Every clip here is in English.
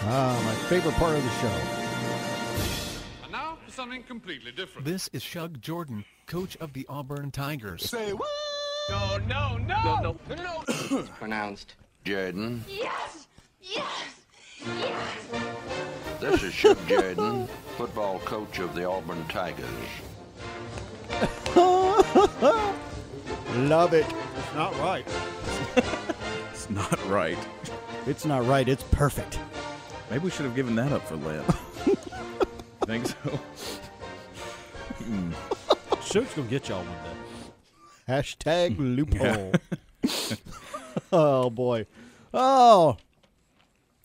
My favorite part of the show. And now for something completely different. This is Shug Jordan, coach of the Auburn Tigers. Say what? No. It's pronounced Jordan. Yes! This is Shug Jordan, football coach of the Auburn Tigers. Love it. It's not right. It's not right. It's not right. It's perfect. Maybe we should have given that up for Lent. Think so? Shug's gonna get y'all one day. Hashtag loophole. Oh, boy. Oh.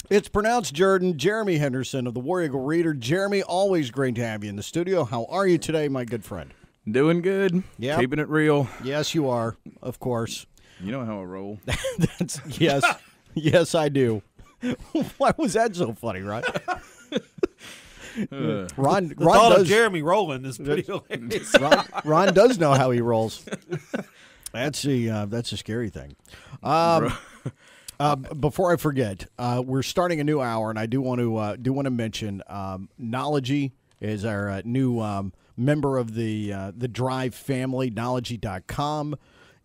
It's pronounced Jordan. Jeremy Henderson of the War Eagle Reader. Jeremy, always great to have you in the studio. How are you today, my good friend? Doing good. Yep. Keeping it real. Yes, you are, of course. You know how I roll. Yes. Yes, I do. Why was that so funny, right? Ron Thought does. of Jeremy rolling is pretty hilarious. Ron does know how he rolls. That's a scary thing. Before I forget, we're starting a new hour, and I do want to mention Knology is our new member of the Drive family. Knology.com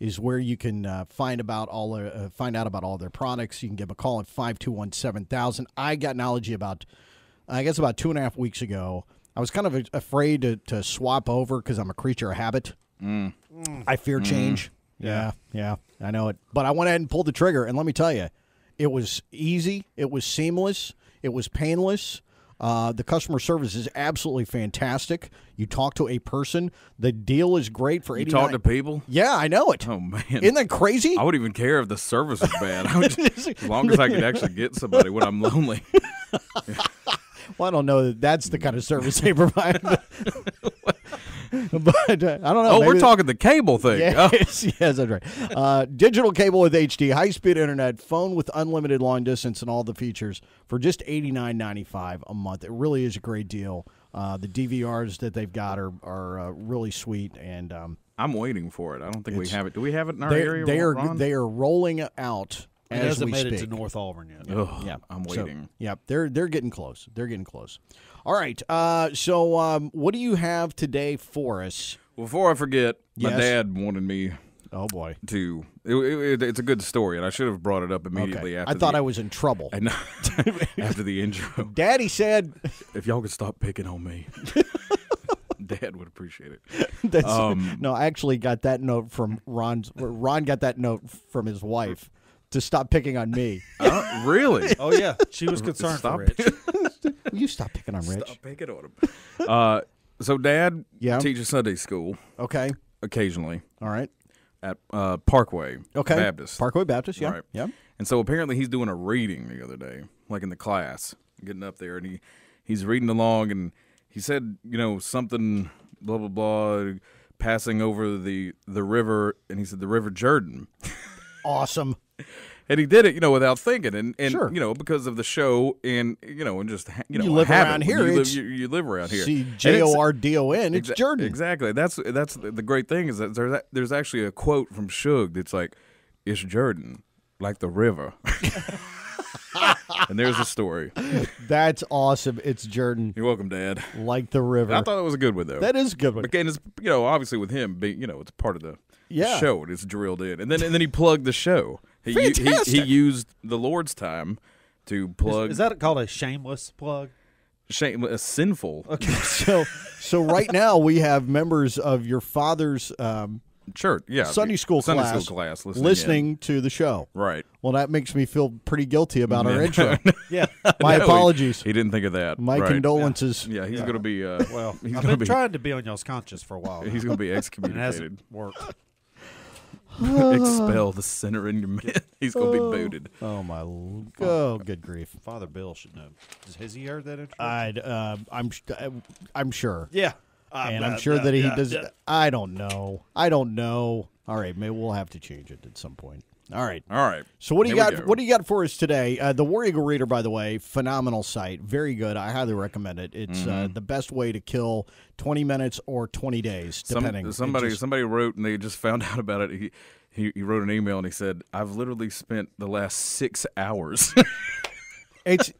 is where you can find out about all their products. You can give them a call at 521-7000. I got Knology about 2.5 weeks ago. I was kind of afraid to swap over because I'm a creature of habit. I fear change. Yeah, I know it. But I went ahead and pulled the trigger, and let me tell you, it was easy. It was seamless. It was painless. The customer service is absolutely fantastic. You talk to a person. The deal is great for $89. You talk to people? Yeah, I know it. Oh, man. Isn't that crazy? I wouldn't even care if the service was bad. I would just, as long as I could actually get somebody when I'm lonely. Well, I don't know that that's the kind of service they provide. But I don't know. Oh, maybe we're talking the cable thing. Yes, yes, that's right. Digital cable with HD, high-speed internet, phone with unlimited long distance, and all the features for just $89.95 a month. It really is a great deal. The DVRs that they've got are really sweet, and I'm waiting for it. I don't think we have it. Do we have it in our area? They are rolling out. It hasn't made it to North Auburn yet. Ugh, Yeah, I'm waiting. they're getting close. They're getting close. All right. So what do you have today for us? Before I forget, my Yes. dad wanted me Oh boy. to. It's a good story, and I should have brought it up immediately Okay. after. I thought I was in trouble. And after the intro. Daddy said, If y'all could stop picking on me, Dad would appreciate it. no, I actually got that note from Ron's. Ron got that note from his wife to stop picking on me. Really? Oh yeah, she was concerned Stop for Rich. Will you stop picking on Rich? Stop picking on him. So Dad Yeah. teaches Sunday school Okay. occasionally All right. at Parkway Okay. Baptist. Parkway Baptist, yeah. Right. Yeah. And so apparently he's doing a reading the other day, like in the class, getting up there, and he's reading along, and he said, something, blah, blah, blah, passing over the river, and he said the River Jordan. Awesome. And he did it, without thinking, and Sure. because of the show, and and just You live around here, You it's- you live around here. See And it's- Jordon. It's Jordan. Exactly. That's the great thing is that there's actually a quote from Shug that's like, "It's Jordan, like the river." And there's the story. That's awesome. It's Jordan, You're welcome, Dad. like the river. I thought it was a good one though. That is a good one. Again, it's obviously with him being it's part of the Yeah. show. It's drilled in, and then he plugged the show. He Fantastic. used the Lord's time to plug. Is that called a shameless plug? a sinful So right now we have members of your father's church? Yeah, Sunday school class listening to the show. in. Right. Well, that makes me feel pretty guilty about our Yeah. intro. Yeah. My No, apologies. He didn't think of that. My Right. condolences. Yeah, he's going to be. Well, he's I've going to been be. trying to be on y'all's conscience for a while. He's going to be and it excommunicated. hasn't worked. Expel the sinner in your midst. He's going to be booted. Oh my! Oh, good grief! Father Bill should know. Has he heard that intro? I'm sure. Yeah. And I'm sure that he does. I don't know. All right, maybe we'll have to change it at some point. All right. All right. So what do you Here we got? go. What do you got for us today? The War Eagle Reader, by the way, phenomenal site, very good. I highly recommend it. It's the best way to kill 20 minutes or 20 days, depending. Somebody wrote, and they just found out about it. He wrote an email and he said, "I've literally spent the last 6 hours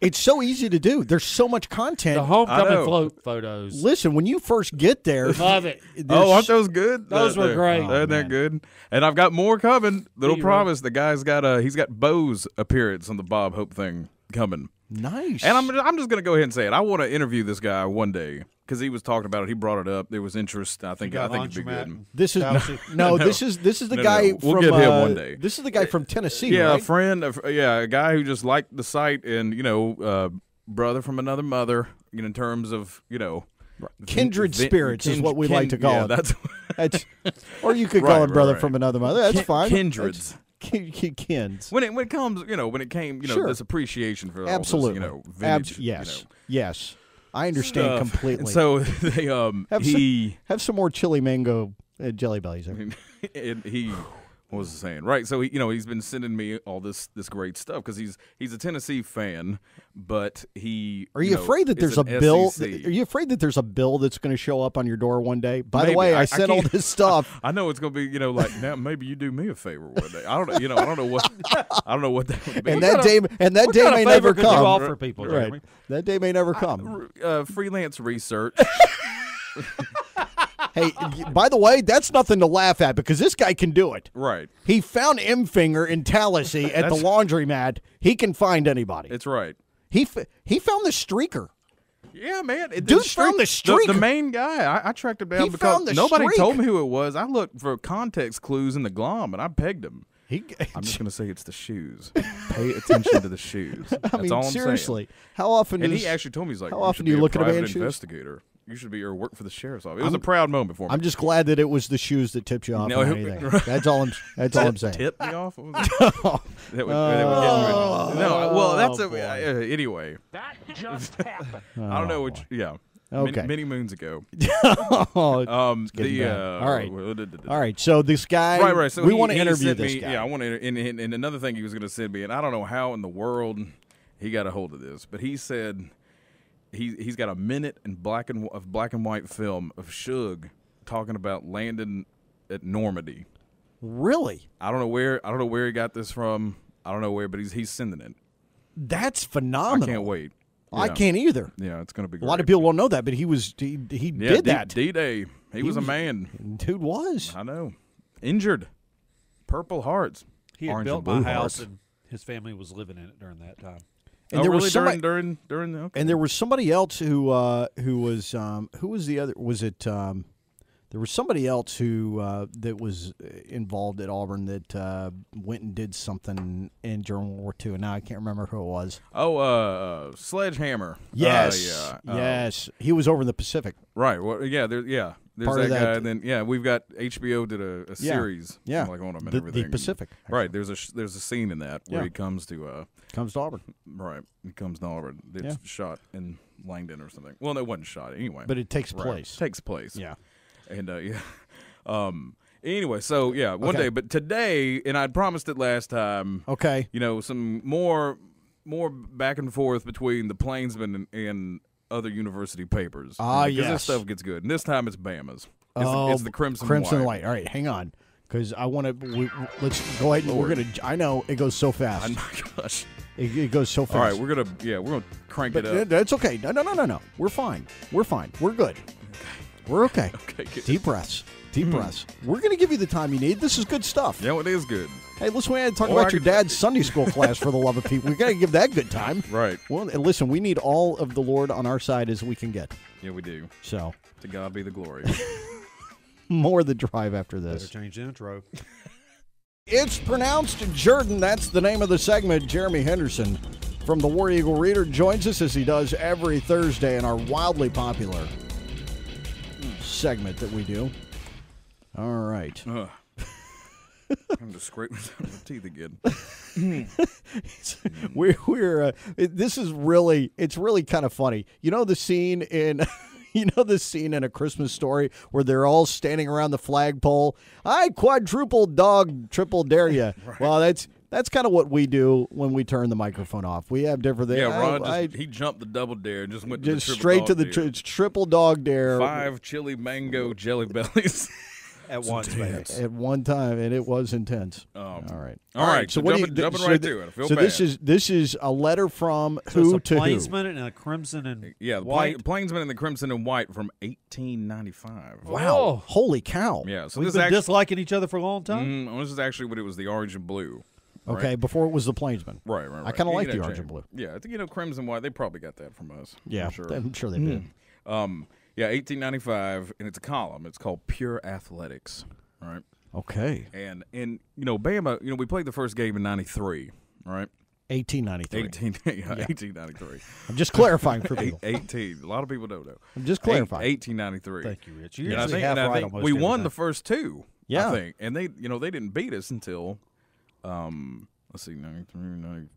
It's so easy to do. There's so much content. The I homecoming know. float photos. Listen, when you first get there, Love it. Oh, aren't those good? Those were great. Aren't they good? And I've got more coming. Little You promise. The guy's got he's got Bo's appearance on the Bob Hope thing coming. nice. And I'm just gonna go ahead and say it. I want to interview this guy one day because he was talking about it. He brought it up. There was interest. I think it'd be good. This is No. This is the No, guy no. We'll from get him one day. This is the guy from Tennessee, Yeah, right? a friend. A guy who just liked the site and brother from another mother. In terms of Kindred spirits is what we like to call it. That's or you could call Right, him brother right. from another mother. That's fine. Kindreds. Kins. When it comes, when it came, Sure. this appreciation for Absolutely. all this, vintage, Yes. Yes. I understand stuff. completely. And so they have some more chili mango jelly bellies there. and he what was I saying? Right. So he's been sending me all this great stuff because he's a Tennessee fan, but he Are you afraid that is there's a an bill? SEC. Are you afraid that there's a bill that's going to show up on your door one day? By the Maybe. way, I I said all can't- this stuff. I know it's gonna be, now maybe you do me a favor one day. I don't know, I don't know what that would be. And that day may never could you come. offer people, Right. Jeremy? That day may never come. Freelance research. Hey, by the way, that's nothing to laugh at because this guy can do it. Right. He found M Finger in Tallahassee at the laundromat. He can find anybody. It's right. He found the streaker. Yeah, man. Dude found the streak. The main guy. I tracked him down He because found the nobody streak. told me who it was. I looked for context clues in the glom, and I pegged him. I'm I'm just going to say it's the shoes. Pay attention to the shoes. That's I mean, all I'm seriously, saying. how often? And is, he actually told me, he's like, how you often should do you be look at a private man's shoes? investigator. You should be or work for the sheriff's office. It was a proud moment for me. I'm just glad that it was the shoes that tipped you off No, on anything. That's all I'm saying. Tip me off? What was it? That would get me. No, well, that's anyway. That just happened. I don't know which. Yeah. Okay. Many moons ago. Oh, getting bad. All right. All right. So this guy, Right. So we he- want to he interview sent this me, guy. Yeah, I want to. And another thing he was going to send me, and I don't know how in the world he got a hold of this, but he said he's got a minute in black and white film of Suge talking about landing at Normandy. Really? I don't know where he got this from. I don't know where, but he's sending it. That's I phenomenal. can't wait. I Yeah. can't either. Yeah, it's going to be A great. lot of people don't know that, but he did that. D-Day. He was a man. Dude was. I know. Injured. Purple hearts. He had Orange built and my blue house, hearts. and his family was living in it during that time. And Oh, there really? was somebody, during the okay. and there was somebody else who was who was the other? Was it? There was somebody else who that was involved at Auburn that went and did something during World War II, and now I can't remember who it was. Sledgehammer. Yes, Yeah. yes, he was over in the Pacific. Right. Well, there's Part that of that- guy. And then we've got HBO did a series. Yeah. Like on him and The everything. Pacific, Right. There's a scene in that where Yeah. he comes to Comes to Auburn, right. He comes to Auburn. It's Yeah. shot in Langdon or something. Well, no, it wasn't shot anyway. but it takes Right. place. Takes place. Yeah. And anyway, so yeah, one Okay. day, but today, and I'd promised it last time. Okay. Some more back and forth between the Plainsman and other university papers. Because yes. this stuff gets good, and this time it's Bama's. Oh, It's the Crimson and White. White. All right, hang on, because I want to. Let's go ahead and we're gonna. I know it goes so fast. Oh my gosh! It goes so fast. All right, we're gonna crank But it up. that's okay. No. We're fine. We're good. We're okay. Okay, good. Deep breaths. Deep breaths. We're going to give you the time you need. This is good stuff. Yeah, it is good. Hey, listen, we had to talk Or about I your could- dad's Sunday school class for the love of people. We got to give that good time. Right. Well, and listen, we need all of the Lord on our side as we can get. Yeah, we do. So, To God be the glory. more the drive after Better this. change the intro. It's pronounced Jordan. That's the name of the segment. Jeremy Henderson from the War Eagle Reader joins us as he does every Thursday in our wildly popular segment that we do. All right. Ugh. I'm just scraping my teeth again. This is really, it's really kind of funny. You know the scene in A Christmas Story where they're all standing around the flagpole. I quadruple dog triple dare you. Right. Well, that's kind of what we do when we turn the microphone off. We have different things. Yeah, Ron he jumped the double dare and just went to just the triple straight to dog the dare. triple dog dare. 5 chili mango jelly bellies. At once, man. At one time, and it was intense. All right. All right. So So what do jumping right to it. I feel so bad. this is a letter from So who it's a to who? plainsman and a crimson and Yeah, the white. Plainsman and the Crimson and White from 1895. Wow! Oh. Holy cow! Yeah, so We've this been actually, disliking each other for a long time. this is actually what it was, the orange and blue. Okay, before it was the Plainsman. Right. I kind of like the You know, orange and blue. Yeah, I think, Crimson and White, they probably got that from us. Yeah, I'm sure. they did. Yeah, 1895, and it's a column. It's called Pure Athletics, right? Okay, And Bama, we played the first game in 93, right? 1893. 1893. I'm just clarifying for people. 18. A lot of people don't know. I'm just clarifying. 1893. Thank you, Rich. You're And I usually think, half and I right think almost we every won time. the first two. Yeah. I think, and they didn't beat us until, let's see, 93, 90.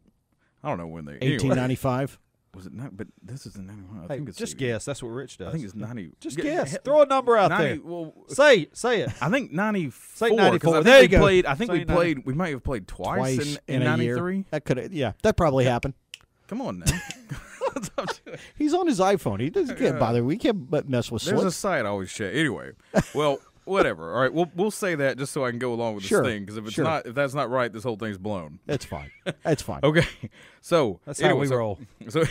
I don't know when they. Anyway, 1895. was it not? But this is the 91. I Hey, think it's just 80. guess. That's what Rich does. I think it's 90. Just Yeah, guess. he- Throw a number out 90, there. Well, Say it. I think 94. Say 94. 'cause I think There we you go. played. I think Say we 90. played. We might have played twice in a year. 93. That could, yeah, that probably happened. Come on now. He's on his iPhone. He doesn't can't bother. We can't mess with There's a slips. site I always check. Anyway, well, whatever. All right, we'll say that just so I can go along with Sure, this thing, because if it's sure. not, if that's not right, this whole thing's blown. That's fine. That's fine. Okay, so That's how we so- roll. So,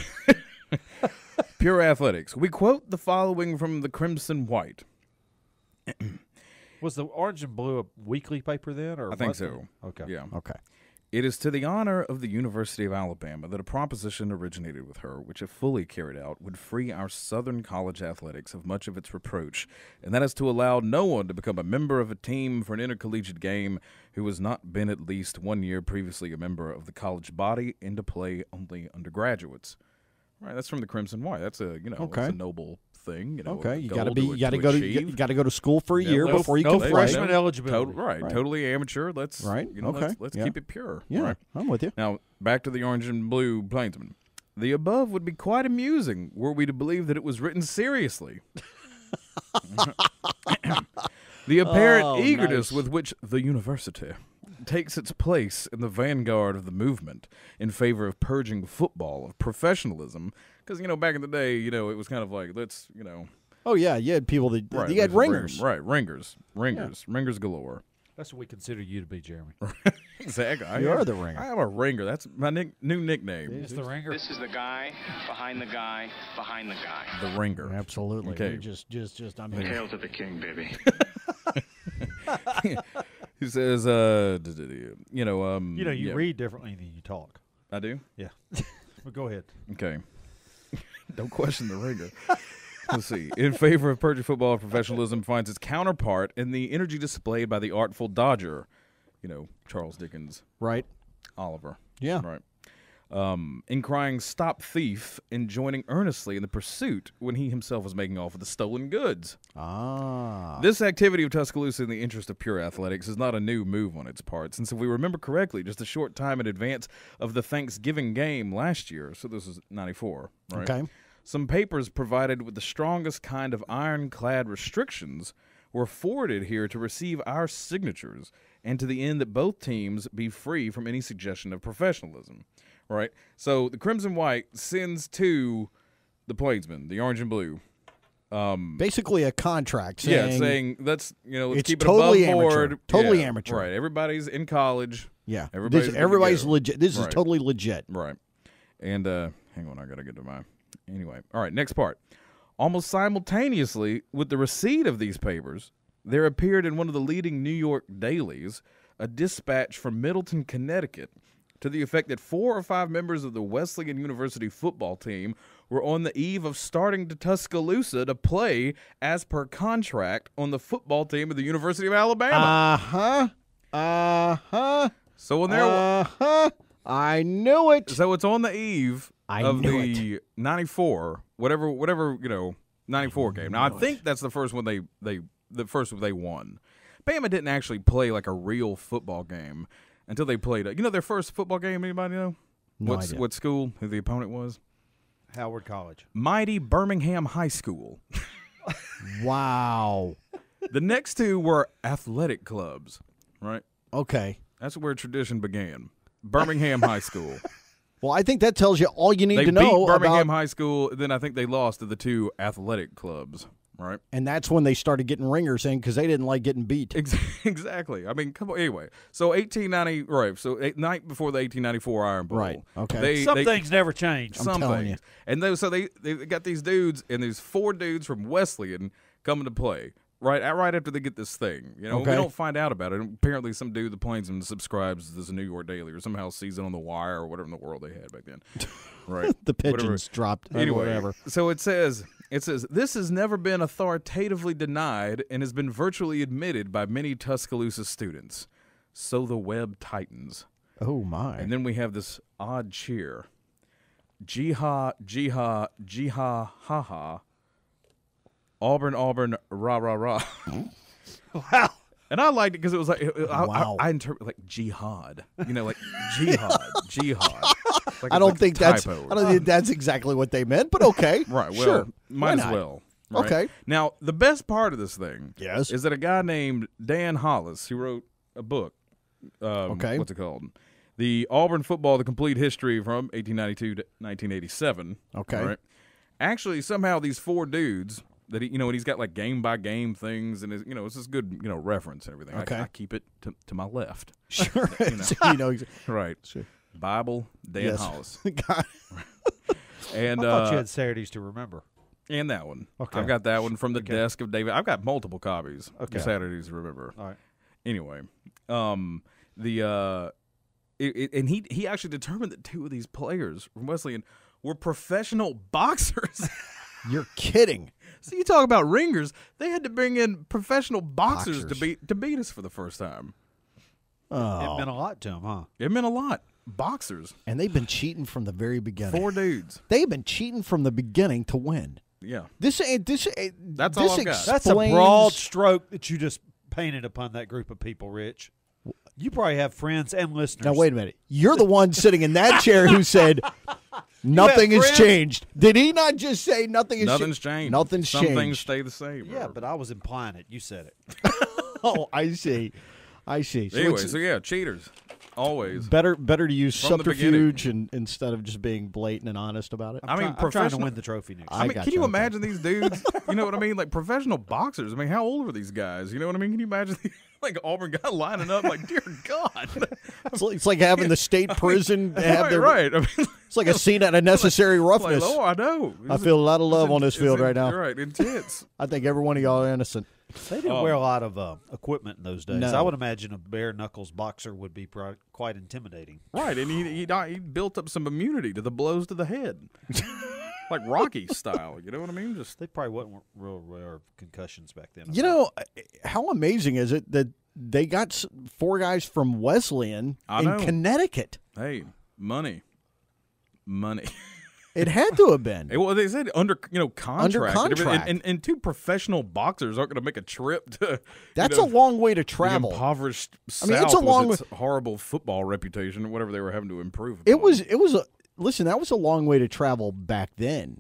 Pure Athletics. We quote the following from the Crimson White. Was the orange and blue a weekly paper then, or I think monthly? so. Okay. Yeah. Okay. It is to the honor of the University of Alabama that a proposition originated with her, which, if fully carried out, would free our Southern college athletics of much of its reproach, and that is to allow no one to become a member of a team for an intercollegiate game who has not been at least 1 year previously a member of the college body and to play only undergraduates. Right, that's from the Crimson White. That's a that's Okay. a noble thing. Okay. a You goal got to be. to You got to go to. achieve. You got to go to school for a year no- before you no can play. freshman eligibility. Right, totally amateur. Let's Right, okay, Let's yeah. keep it pure. Yeah, Right. I'm with you. Now, back to the orange and blue Plainsman. The above would be quite amusing were we to believe that it was written seriously. The apparent Oh, eagerness nice. with which the university takes its place in the vanguard of the movement in favor of purging football of professionalism. Because, back in the day, it was kind of like, let's, Oh yeah, you had people that right, you had let's bring- ringers. Right, ringers galore. That's what we consider you to be, Jeremy. Exactly. You are the ringer. I am a ringer. That's my new nickname. It's the ringer. This is the guy behind the guy behind the guy. The ringer. Absolutely. Okay. You're just I'm here. Hail to the king, baby. He says, You yeah. read differently than you talk. I do? Yeah. But go ahead. Okay. Don't question the ringer. Let's see. In favor of purging football of professionalism finds its counterpart in the energy displayed by the artful Dodger. Charles Dickens, Right. Oliver. Yeah. Right. In crying, "Stop thief," and joining earnestly in the pursuit when he himself was making off with the stolen goods. Ah. This activity of Tuscaloosa in the interest of pure athletics is not a new move on its part, since if we remember correctly, just a short time in advance of the Thanksgiving game last year, so this is 94, right? Okay. Some papers provided with the strongest kind of ironclad restrictions were forwarded here to receive our signatures and to the end that both teams be free from any suggestion of professionalism, right? So the Crimson White sends to the Plainsmen, the orange and blue, Basically a contract saying let's let's it's keep it totally above board. amateur. Totally Yeah, amateur. Right. Everybody's in college. yeah. Everybody's good to everybody's go. legit. This is Right. totally legit. Right. And hang on, I gotta get to my anyway. All right, next part. Almost simultaneously with the receipt of these papers, there appeared in one of the leading New York dailies a dispatch from Middleton, Connecticut, to the effect that 4 or 5 members of the Wesleyan University football team were on the eve of starting to Tuscaloosa to play as per contract on the football team of the University of Alabama. So when they're I knew it. so it's on the eve I of knew the 94, whatever 94 game. Now I think that's the first one the first one they won. Bama didn't actually play like a real football game until they played their first football game. Anybody know? No idea. What school? Who the opponent was? Howard College. Mighty Birmingham High School. Wow. The next two were athletic clubs, right? Okay. That's where tradition began. Birmingham High School. Well, I think that tells you all you need They to beat know Birmingham about. High School. Then I think they lost to the two athletic clubs, right? And that's when they started getting ringers in because they didn't like getting beat. Exactly. I mean, come on. Anyway, so 1890, right? So night before the 1894 Iron Bowl, Right, okay. Some things never change. Some telling things. you. And they got these dudes, and there's 4 dudes from Wesleyan coming to play. Right after they get this thing, you know, Okay. we don't find out about it. Apparently, some dude that plays and subscribes to this New York Daily or somehow sees it on the Wire or whatever in the world they had back then. Right, The Whatever. pigeons dropped. Anyway, Whatever. so it says this has never been authoritatively denied and has been virtually admitted by many Tuscaloosa students. So the web tightens, Oh my! and then we have this odd cheer: Jihad, Jihad, Jihad, ha ha. Auburn, Auburn, rah, rah, rah. Wow. And I liked it because it was like, Wow. I interpret like jihad. You know, like jihad, jihad. Like I don't think that's. typo. I don't think that's exactly what they meant, but okay. Right, well, sure. might Why as not? well. Right? Okay. Now, the best part of this thing Yes. is that a guy named Dan Hollis, who wrote a book, Okay. what's it called? The Auburn Football, The Complete History from 1892 to 1987. Okay. Right? Actually, somehow these 4 dudes that and he's got like game by game things, and it's this good reference and everything. Okay. I keep it to my left. Sure. So you know Right. Sure. Bible, Dan Yes. Hollis, God. and I thought you had Saturdays to remember. and that one. Okay. I've got that one from the desk of David. I've got multiple copies. Okay. Of Saturdays to Remember. All right. Anyway, and he actually determined that 2 of these players from Wesleyan were professional boxers. You're kidding. So you talk about ringers, they had to bring in professional boxers. Boxers. to beat us for the first time. Oh. It meant a lot to him, huh? It meant a lot. Boxers, And they've been cheating from the very beginning. 4 dudes. They've been cheating from the beginning to win. Yeah, This That's all I've got. That's a broad stroke that you just painted upon that group of people, Rich. You probably have friends and listeners. Now wait a minute. You're the one sitting in that chair who said nothing has friends? changed. Did he not just say nothing has nothing's changed. Nothing's Some changed. things stay the same. Yeah, but I was implying it. You said it. Oh, I see. So anyway, it's so yeah, cheaters always. better to use From the subterfuge instead of just being blatant and honest about it. I mean, I'm trying to professional- win the trophy next. I I mean, got can you, you okay. imagine these dudes? You know what I mean? Like professional boxers. I mean, how old were these guys? You know what I mean? Can you imagine like Auburn guy lining up? Like, dear God, It's like having the state prison have right, their. right. I mean, It's like a scene at a necessary like, roughness. oh, I know. I feel a lot of love on this It's field right now. Right, intense. I think every one of y'all are innocent. They didn't wear a lot of equipment in those days. No. I would imagine a bare knuckles boxer would be quite intimidating. Right, and he built up some immunity to the blows to the head, like Rocky style. You know what I mean? Just They probably wasn't real rare concussions back then. You know, how amazing is it that they got 4 guys from Wesleyan I in know. Connecticut? hey, money. It had to have been. Well, they said under contract. Under and everything, contract. and 2 professional boxers aren't going to make a trip to. That's a long way to the travel. impoverished I mean, South it's a long with its horrible football reputation, or whatever they were having to improve. It upon. was listen, that was a long way to travel back then.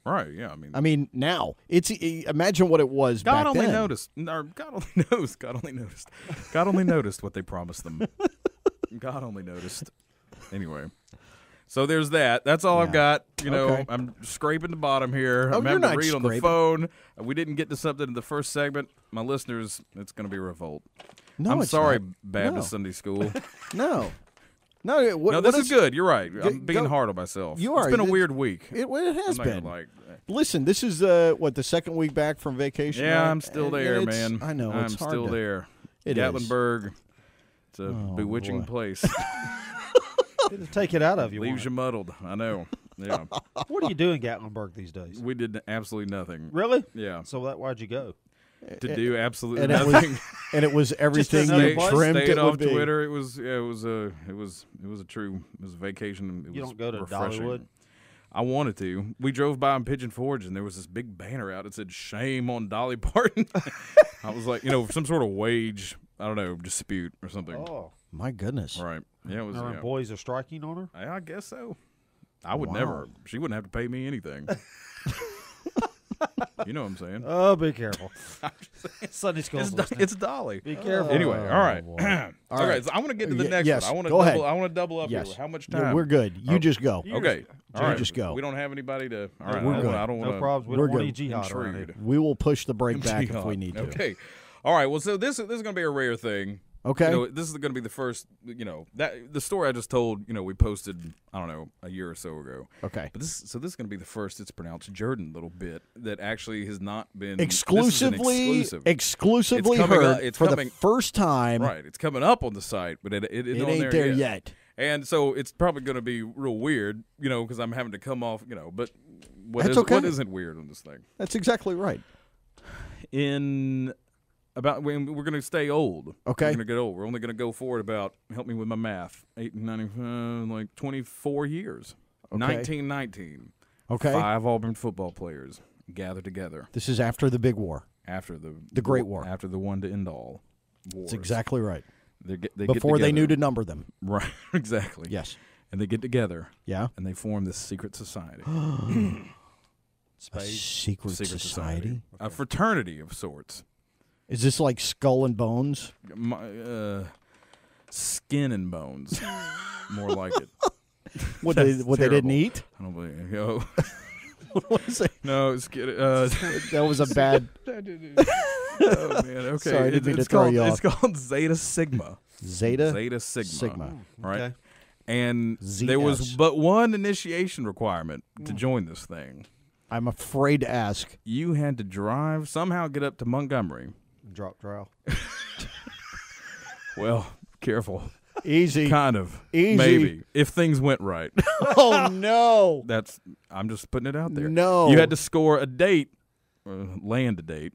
right. Yeah, I mean, now it's imagine what it was God back only then. noticed. Or God only knows. God only noticed. God only noticed what they promised them. God only noticed. Anyway, so there's that. That's all I've got. You know, Okay. I'm scraping the bottom here. Oh, I'm you're having to not read on the scraping. phone. We didn't get to something in the first segment. My listeners, it's going to be a revolt. No, I'm it's sorry, not. Baptist No. Sunday School. No. No, what, No, what this is good. You're right. I'm being go- hard on myself. You It's are. been a weird week. It has I'm not been. gonna lie. Listen, this is the second week back from vacation. Yeah, right? I'm still And there, it's- man. I know. I'm It's hard still to- there. It is. Gatlinburg. It's a bewitching boy. place. It'll take it out of you. Leaves won't you muddled. I know. Yeah. it? What do you do in Gatlinburg these days? We did absolutely nothing. Really? Yeah. So why'd you go? To do absolutely and it nothing. was everything another you place? trimmed Stayed it off would be. Twitter. It was a vacation. It You was don't go to refreshing. Dollywood? I wanted to. We drove by in Pigeon Forge, and there was this big banner out that said "Shame on Dolly Parton." I was like, some sort of wage, I don't know, dispute or something. Oh, My goodness. Right? Yeah, it was. her Yeah. boys are striking on her. I guess so. I would Wow. never. She wouldn't have to pay me anything. You know what I'm saying? Oh, be careful. Sunday school. It's Dolly. Be careful. Anyway, all right. boy. All right. So I want to get to the next yes, one. I want to go double. ahead. I want to double up Yes. here. How much Yeah, time? we're good. You just go. Okay. All right, just go. We don't have anybody to. All right, We're I good. don't No want problems. We We're don't want good. any jihad around here. We will push the break back if we need to. Okay. All right. Well, so this is going to be a rare thing. Okay. This is going to be the first. That the story I just told. We posted. I don't know, a year or so ago. Okay. But this is going to be the first. It's pronounced Jordan little bit that actually has not been Exclusively this is an exclusive. heard It's for coming, the first time. Right. It's coming up on the site, but it ain't there yet. And so it's probably going to be real weird, because I'm having to come off, but That's okay. what isn't weird on this thing? That's exactly right. We're going to stay old. Okay. We're going to get old. We're only going to go forward about, help me with my math, 24 years. Okay. 1919. Okay. 5 Auburn football players gathered together. This is after the big war. After the Great War. After the one to end all wars. That's exactly right. They Before get they knew together. to number them. Right, exactly. Yes. And they get together. Yeah. And they form this secret society. A secret society? A fraternity of sorts. Is this like Skull and Bones? Skin and bones. More like it. What they didn't eat? I don't believe it. What was it? No, it's good. That was a bad. Oh man, okay. Sorry, I didn't mean to It's throw called you off. it's called Zeta Sigma. Zeta Sigma. Sigma. Right. Okay. And ZS. there was but one initiation requirement to join this thing. I'm afraid to ask. You had to somehow get up to Montgomery. Drop trowel. Well, careful. Easy. Kind of. Easy. Maybe. If things went right. Oh no. I'm just putting it out there. No. You had to score a date, land a date,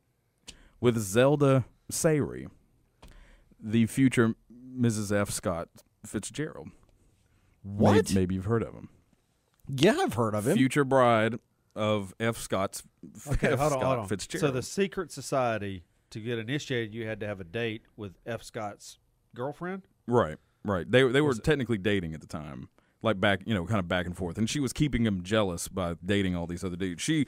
with Zelda Sayre, the future Mrs. F. Scott Fitzgerald. What? Maybe you've heard of him. Yeah, I've heard of him. Future bride of F. Scott Hold on. Fitzgerald. So the secret society, to get initiated, you had to have a date with F. Scott's girlfriend? Right. They were technically dating at the time, like back, kind of back and forth, and she was keeping him jealous by dating all these other dudes. She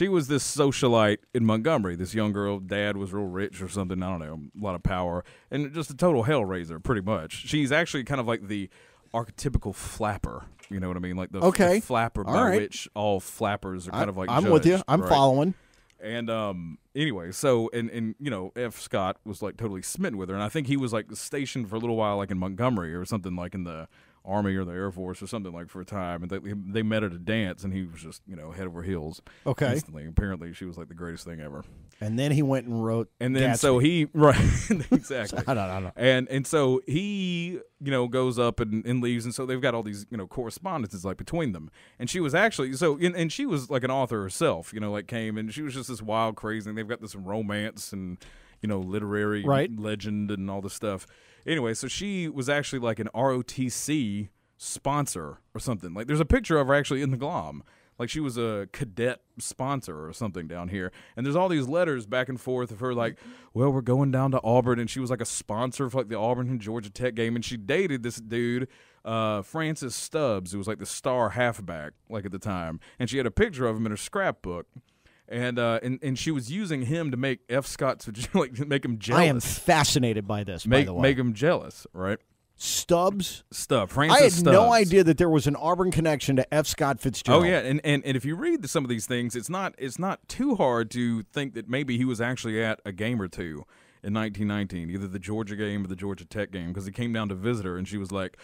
was this socialite in Montgomery. This young girl, dad was real rich or something. I don't know, a lot of power, and just a total hellraiser, pretty much. She's actually kind of like the archetypical flapper. You know what I mean? Like the flapper All by right. which all flappers are kind of like. I'm with you. judged, I'm right? following. And anyway, so and F. Scott was like totally smitten with her, and I think he was like stationed for a little while, like in Montgomery or something, like in the Army or the Air Force or something, like for a time, and they met at a dance, and he was just head over heels. Okay. Instantly. Apparently, she was like the greatest thing ever. And then he went and wrote. And then Gatsby. so he exactly. I don't. And so he goes up and leaves, and so they've got all these correspondences like between them. And she was actually and she was like an author herself, like came, and she was just this wild crazy. And they've got this romance and literary legend and all this stuff. Anyway, so she was actually like an ROTC sponsor or something. Like there's a picture of her actually in the glom. Like she was a cadet sponsor or something down here. And there's all these letters back and forth of her like, well, we're going down to Auburn. And she was like a sponsor for like the Auburn and Georgia Tech game. And she dated this dude, Francis Stubbs, who was like the star halfback like at the time. And she had a picture of him in her scrapbook. And she was using him to make F. Scott like make him jealous. I am fascinated by this. By the way, make him jealous, right? Stubbs. Francis I had Stubbs. no idea that there was an Auburn connection to F. Scott Fitzgerald. Oh yeah, and if you read some of these things, it's not too hard to think that maybe he was actually at a game or two in 1919, either the Georgia game or the Georgia Tech game, because he came down to visit her, and she was like,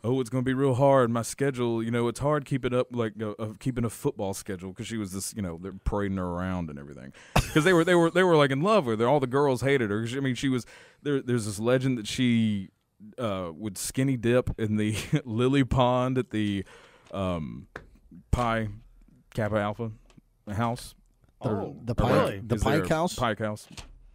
oh, it's going to be real hard. My schedule, it's hard keeping up, like keeping a football schedule, because she was this, they're parading her around and everything, because they were like in love with her. All the girls hated her. I mean, she was there's this legend that she would skinny dip in the lily pond at the Pi Kappa Alpha house. The really? Pike House. Pike House.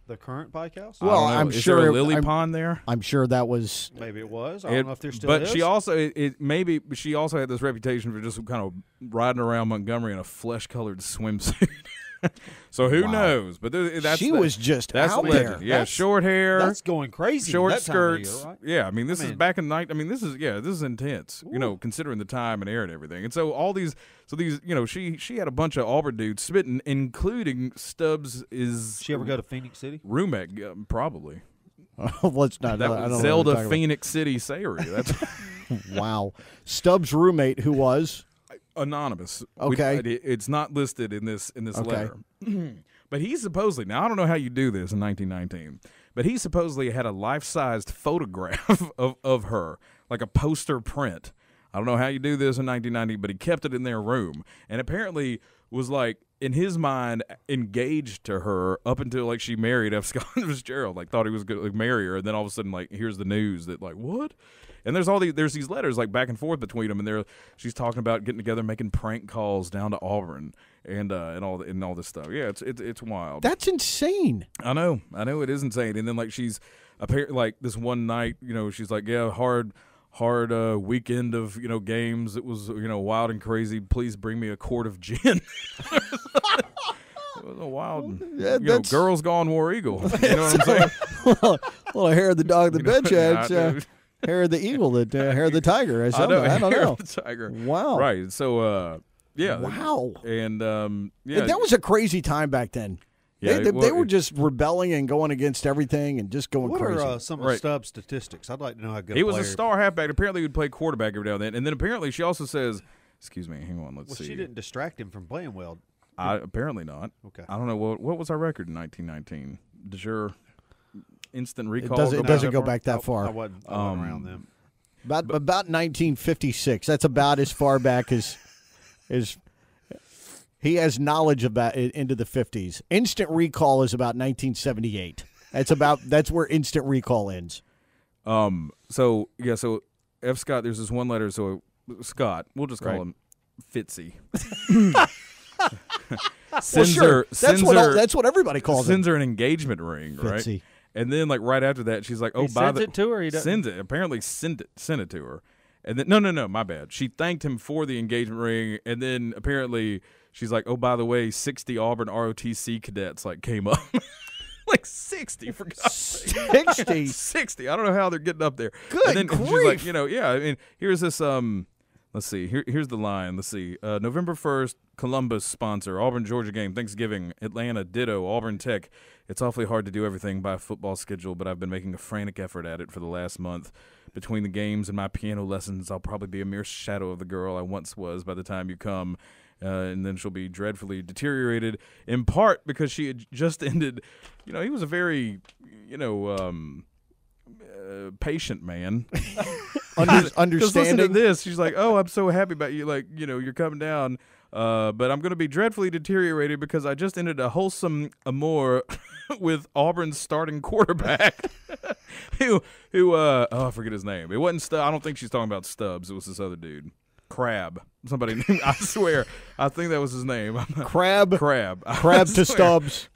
The current Pike House? Well, I don't know. I'm Is sure there a lily I'm- pond there. I'm sure that was. Maybe it was. I don't know if there still but is. she also maybe she also had this reputation for just kind of riding around Montgomery in a flesh-colored swimsuit. So who knows? But Was just that's out legend. there. Yeah, short hair, That's going crazy. short that time of skirts. year, right? Yeah, I mean this is back in night. I mean this is intense. Considering the time and air and everything. And so all these, she had a bunch of Auburn dudes spitting, including Stubbs is. Did she ever go to Phoenix City? Roommate, probably. Let's not. That I don't was know what Zelda we're talking Phoenix City Sayre. That's about. Wow. Stubbs' roommate, who was. Anonymous. Okay. It's not listed in this Okay. letter. But he supposedly, now I don't know how you do this in 1919, but he supposedly had a life-sized photograph of her, like a poster print. I don't know how you do this in 1990, but he kept it in their room, and apparently was like, in his mind, engaged to her up until like she married F. Scott Fitzgerald. Like thought he was going to marry her, and then all of a sudden, like, here's the news that like what? And there's these letters like back and forth between them, and she's talking about getting together, making prank calls down to Auburn, and all this stuff. Yeah, it's wild. That's insane. I know it is insane. And then like she's apparently like this one night, she's like, yeah, hard weekend of games. It was wild and crazy. Please bring me a quart of gin. It was a wild, girls gone war eagle. You know what I'm saying? Well, hair of the dog, the bitch. Yeah, Hair of the eagle, hair of the tiger. Or something. I don't hair know. of the tiger. Wow. Right. So yeah. Wow. And And that was a crazy time back then. Yeah, they were just rebelling and going against everything and just going What crazy. are some of Stubbs' statistics? I'd like to know how good he a was player. a star halfback. Apparently, he would play quarterback every now and then. And then apparently, she also says, "Excuse me, hang on, let's Well, see." she didn't distract him from playing well. Apparently not. Okay. I don't know what was our record in 1919. Does your instant recall? It doesn't go back that far. I wasn't around them. About 1956. That's about as far back as he has knowledge about it into the 50s. Instant recall is about 1978. That's where instant recall ends. So F. Scott, there's this one letter. So Scott, we'll just call him Fitzy. That's what everybody calls sends it. her an engagement ring, right? Fitzy. And then like right after that, she's like, "Oh, He sends it to her. He doesn't? sends it. Apparently, sent it to her." And then no, my bad. She thanked him for the engagement ring, and then apparently she's like, "Oh, by the way, 60 Auburn ROTC cadets like came up." Like 60 for God's sake. 60? 60. I don't know how they're getting up there. Good and then grief. she's like, I mean, here's this let's see. Here's the line. Let's see. November 1st, Columbus sponsor, Auburn Georgia game, Thanksgiving, Atlanta ditto, Auburn Tech. It's awfully hard to do everything by a football schedule, but I've been making a frantic effort at it for the last month. Between the games and my piano lessons, I'll probably be a mere shadow of the girl I once was by the time you come. And then she'll be dreadfully deteriorated, in part because she had just ended. He was a very, patient man. Understanding. Listen to this. She's like, "Oh, I'm so happy about you. Like, you're coming down. But I'm going to be dreadfully deteriorated because I just ended a wholesome amour with Auburn's starting quarterback, who I forget his name. It wasn't I don't think she's talking about Stubbs. It was this other dude, Crabb. Somebody named. I swear, I think that was his name. Crabb. Crab To Stubbs.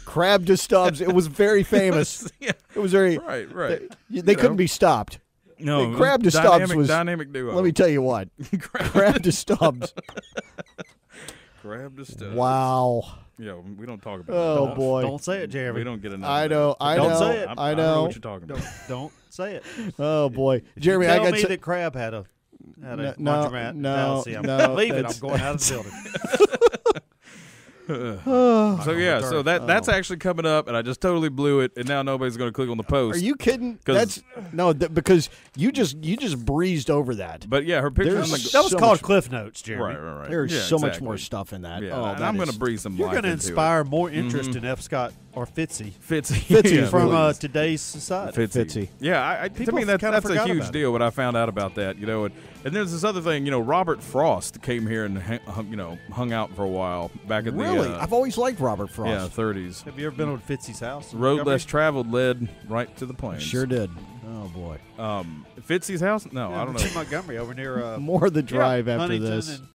Crabb to Stubbs. It was very famous. Yeah. It was very right. They couldn't be stopped. No, Crabb to Stubbs was dynamic duo. Let me tell you what. Crabb to Stubbs. Crabb to Stubbs. Wow. Yeah, we don't talk about Oh that. boy. Don't say it, Jeremy. We don't get enough. I know. Don't say it. I I know. know what you're talking about. Don't say it. Oh boy, Jeremy, Tell I got me that Crabb had a No, fallacy. I'm no, leaving. that's- I'm going out of the building. So that's actually coming up, and I just totally blew it, and now nobody's going to click on the post. Are you kidding? 'Cause- Because you just breezed over that. But yeah, her picture. There's on the, That was so called much- Cliff Notes, Jeremy. right. There's Yeah, so much exactly. more stuff in that. Yeah, Oh, and that I'm going is- to breathe some You're life going to into inspire more interest in F. Scott or Fitzy Fitzy Yeah, from please. today's society. Fitzy. Yeah, to People me that's kinda a forgot huge about it. deal. What I found out about that, and there's this other thing. Robert Frost came here and hung out for a while back in Really? the I've always liked Robert Frost. 30s. Have you ever been on Fitzy's house? in Road Montgomery? less traveled led right to the plains. Sure did. Oh boy. Fitzy's house? No, I don't It's in know. Montgomery over near More of the drive after Huntington this. and